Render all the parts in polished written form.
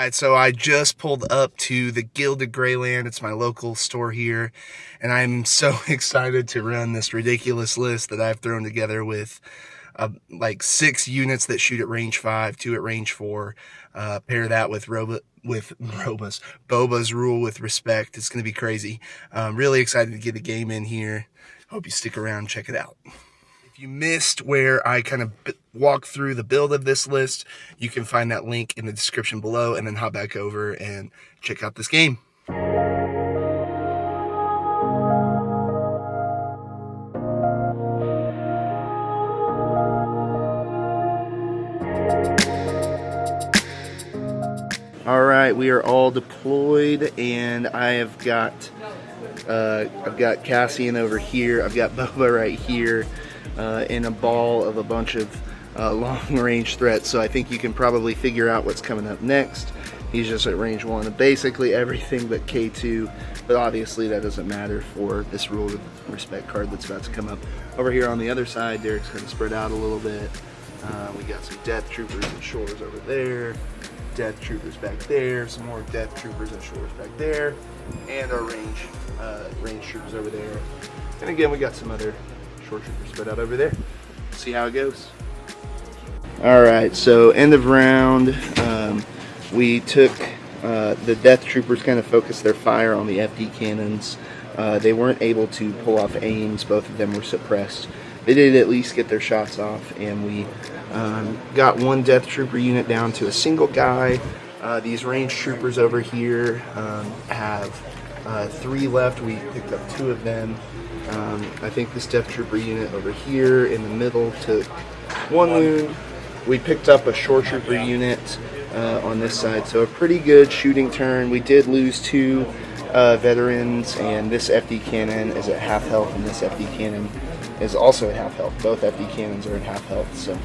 Alright, so I just pulled up to the Gilded Greyland. It's my local store here, and I'm so excited to run this ridiculous list that I've thrown together with like 6 units that shoot at range 5, 2 at range 4. Pair that with Boba's rule with respect. It's going to be crazy. I'm really excited to get the game in here. Hope you stick around and check it out. If you missed where I kind of walk through the build of this list, you can find that link in the description below and then hop back over and check out this game. All right, we are all deployed, and I've got Cassian over here. I've got Boba right here. In a ball of a bunch of long-range threats, so I think you can probably figure out what's coming up next. He's just at range 1 of basically everything but K2, but obviously that doesn't matter for this rule of respect card that's about to come up. Over here on the other side, Derek's going to spread out a little bit. We got some Death Troopers and Shores over there, Death Troopers back there, some more Death Troopers and Shores back there, and our range troopers over there. And again, we got some other Shore Troopers spread out over there. See how it goes. Alright, so end of round, we took the Death Troopers, kind of focused their fire on the FD cannons. They weren't able to pull off aims, both of them were suppressed. They did at least get their shots off, and we got 1 Death Trooper unit down to a single guy. These range troopers over here have 3 left. We picked up 2 of them. I think this Death Trooper unit over here in the middle took 1 wound. We picked up a Shore Trooper unit on this side, so a pretty good shooting turn. We did lose 2 veterans, and this FD cannon is at half health, and this FD cannon is also at half health. Both FD cannons are at half health, so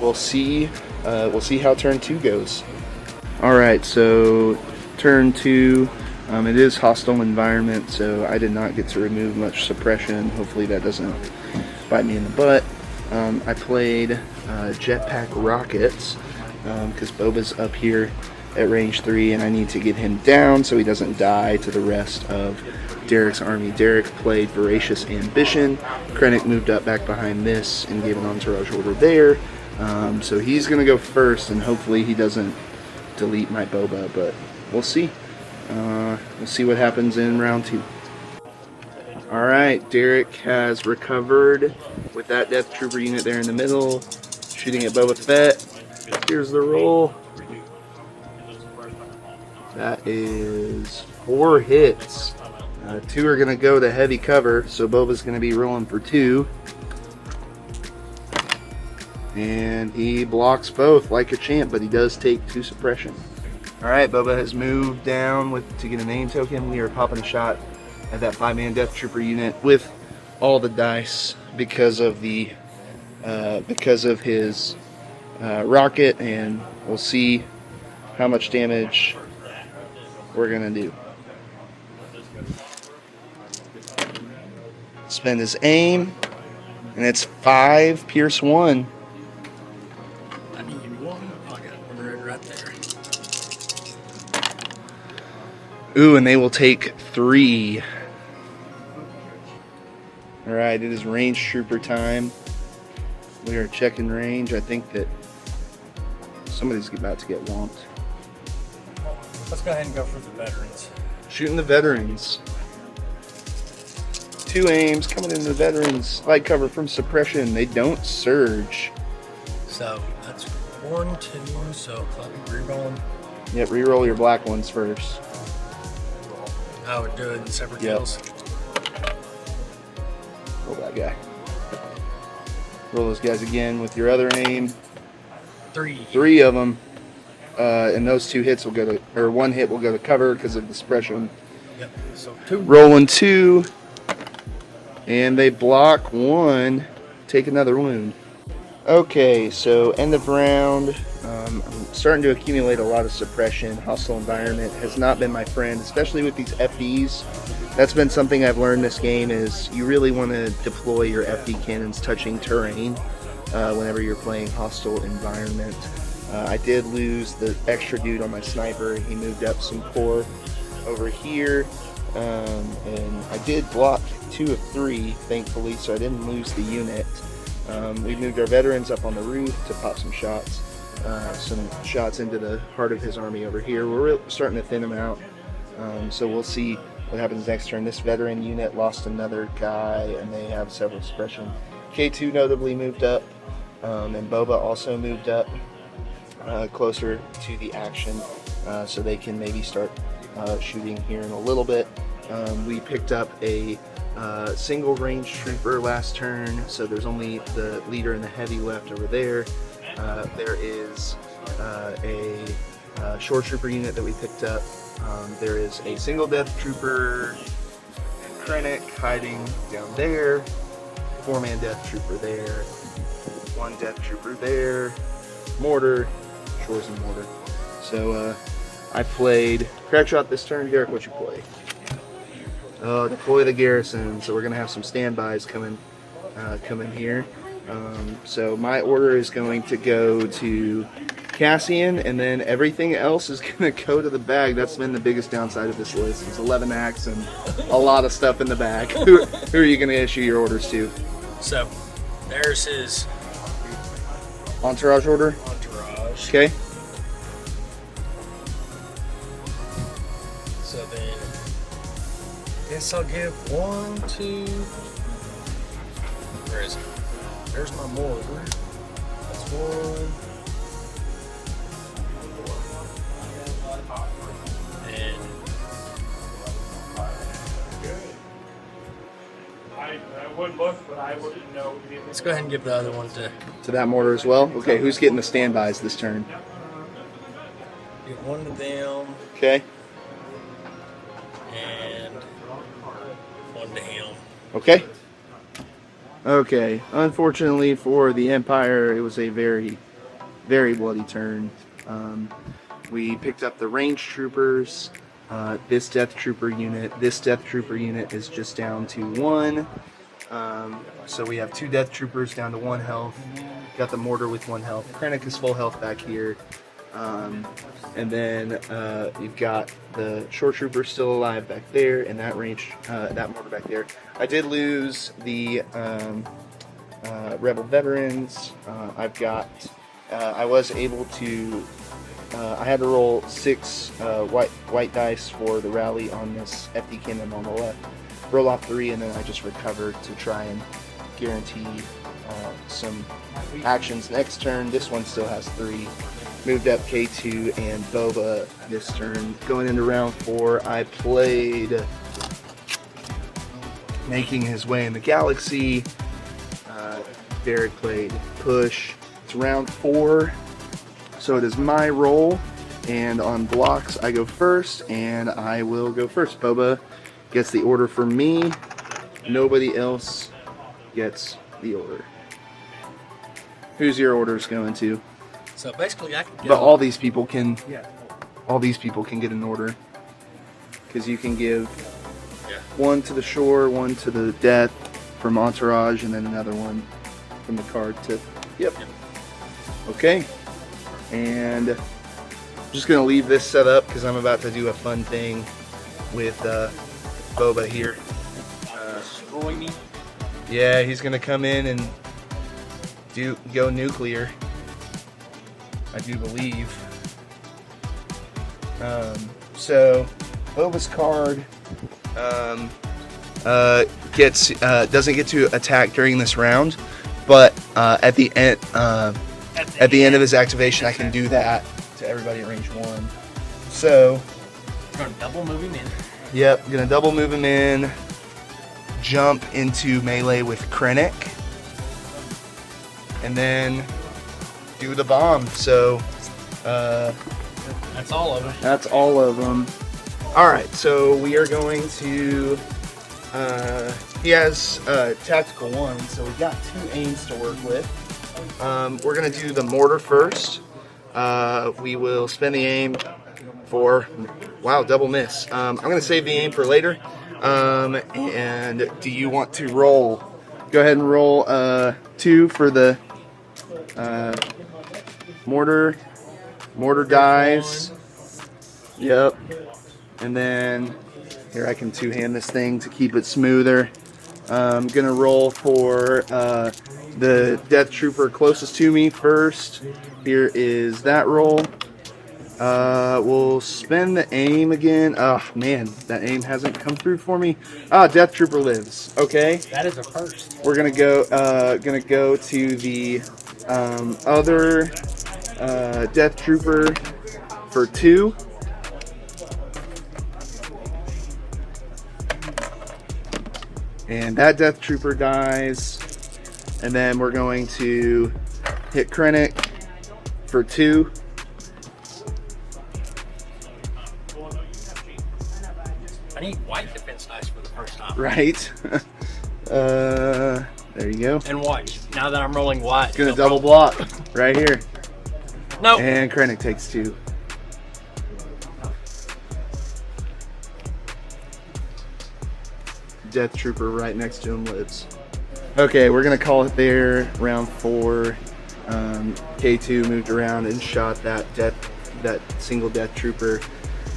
we'll see how turn 2 goes. All right, so turn 2. It is hostile environment, so I did not get to remove much suppression. Hopefully that doesn't bite me in the butt. I played jetpack rockets because Boba's up here at range 3, and I need to get him down so he doesn't die to the rest of Derek's army. Derek played Voracious Ambition. Krennic moved up back behind this and gave an entourage order there. So he's going to go first, and hopefully he doesn't delete my Boba, but we'll see. We'll see what happens in round 2. Alright, Derek has recovered with that Death Trooper unit there in the middle, shooting at Boba Fett. Here's the roll. That is 4 hits. 2 are going to go to heavy cover, so Boba's going to be rolling for 2. And he blocks both like a champ, but he does take 2 suppression. Alright, Boba has moved down to get a name token. We are popping a shot at that 5-man Death Trooper unit with all the dice because of his rocket, and we'll see how much damage we're gonna do. Spend his aim, and it's 5, pierce 1. I need 1. I got it right there. Ooh, and they will take 3. Alright, it is range trooper time. We are checking range. I think that somebody's about to get whomped. Let's go ahead and go for the veterans. Shooting the veterans. 2 aims coming in the veterans. Light cover from suppression. They don't surge. So that's 1, 2. So reroll them. Yep, reroll your black ones first. I would do it in separate kills. Roll that guy. Roll those guys again with your other aim. 3 of them. And those 2 hits will go to, or 1 hit will go to cover because of the suppression. Yep. So 2. Rolling 2. And they block 1. Take another wound. Okay, so end of round. I'm starting to accumulate a lot of suppression. Hostile environment has not been my friend, especially with these FDs. That's been something I've learned this game, is you really want to deploy your FD cannons touching terrain whenever you're playing hostile environment. I did lose the extra dude on my sniper. He moved up some core over here, and I did block 2 of 3, thankfully, so I didn't lose the unit. We moved our veterans up on the roof to pop some shots into the heart of his army over here. We're starting to thin him out, so we'll see what happens next turn. This veteran unit lost another guy, and they have several suppression. K2 notably moved up, and Boba also moved up closer to the action, so they can maybe start shooting here in a little bit. We picked up a single range trooper last turn, so there's only the leader and the heavy left over there. There is a shore trooper unit that we picked up. There is a single death trooper and Krennic hiding down there. 4-man death trooper there. 1 death trooper there. Mortar. Shores and mortar. So I played Crackshot this turn. Derek, what you play? Deploy the garrison. So we're gonna have some standbys coming here. So my order is going to go to Cassian, and then everything else is going to go to the bag. That's been the biggest downside of this list. It's 11 acts and a lot of stuff in the bag. Who are you going to issue your orders to? So, there's his entourage order. entourage. Okay. So then, guess I'll give 1, 2. Where is it? There's my mortar. That's 1. And I would look, but I wouldn't know. let's go ahead and give the other one To that mortar as well. Okay, who's getting the standbys this turn? give 1 to them Okay. and 1 to him. Okay. Okay. Unfortunately for the Empire, it was a very, very bloody turn. We picked up the range troopers. This death trooper unit. This death trooper unit is just down to 1. So we have 2 death troopers down to 1 health. Got the mortar with 1 health. Krennic is full health back here. And then you've got the shore trooper still alive back there, and that range, that mortar back there. I did lose the rebel veterans. I was able to. I had to roll 6 white dice for the rally on this FD cannon on the left. Roll off 3, and then I just recovered to try and guarantee some actions next turn. This one still has 3. Moved up K2 and Boba this turn. Going into round 4, I played Making His Way in the Galaxy. Derek played Push. It's round 4, so it is my roll, and on blocks I go first, and I will go first. Boba gets the order from me. Nobody else gets the order. Who's your orders going to? So basically, I can go. But all these people can get an order, because you can give 1 to the shore, 1 to the death from entourage, and then another one from the card to. Yep. Okay. And I'm just gonna leave this set up because I'm about to do a fun thing with Boba here. Destroy me. Yeah, he's gonna come in and go nuclear. I do believe. So Boba's card doesn't get to attack during this round, but at the end of his activation, I can do that to everybody at range 1. So We're gonna double move him in. yep, gonna double move him in, jump into melee with Krennic, and then do the bomb. So That's all of them. that's all of them. Alright, so we are going to he has tactical 1, so we've got 2 aims to work with. We're going to do the mortar first. We will spend the aim for, wow, double miss. I'm going to save the aim for later. And do you want to roll? Go ahead and roll 2 for the mortar, Mortar dies. Yep. And then here I can two-hand this thing to keep it smoother. I'm gonna roll for the Death Trooper closest to me first. Here is that roll. We'll spin the aim again. Oh man, that aim hasn't come through for me. Ah, Death Trooper lives. Okay. That is a first. We're gonna go to the other Death Trooper for 2. And that Death Trooper dies. And then we're going to hit Krennic for 2. I need white defense dice for the first time. Right. There you go. And watch. Now that I'm rolling white. Gonna double block right here. Nope. And Krennic takes 2. Death Trooper right next to him lives. Okay, we're gonna call it there. Round 4. K2 moved around and shot that single Death Trooper.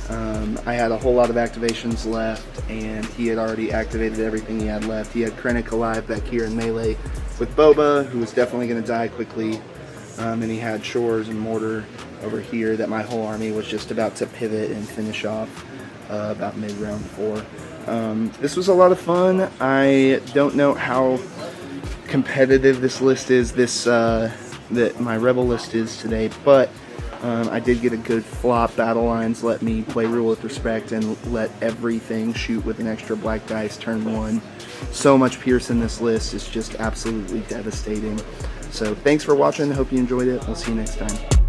I had a whole lot of activations left, and he had already activated everything he had left. He had Krennic alive back here in melee with Boba, who was definitely going to die quickly. And he had Shores and Mortar over here that my whole army was just about to pivot and finish off about mid-round 4. This was a lot of fun. I don't know how competitive this list is, that my Rebel list is today, but I did get a good flop. Battle lines let me play rule with respect and let everything shoot with an extra black dice turn 1. So much Pierce in this list is just absolutely devastating. So thanks for watching. Hope you enjoyed it. We'll see you next time.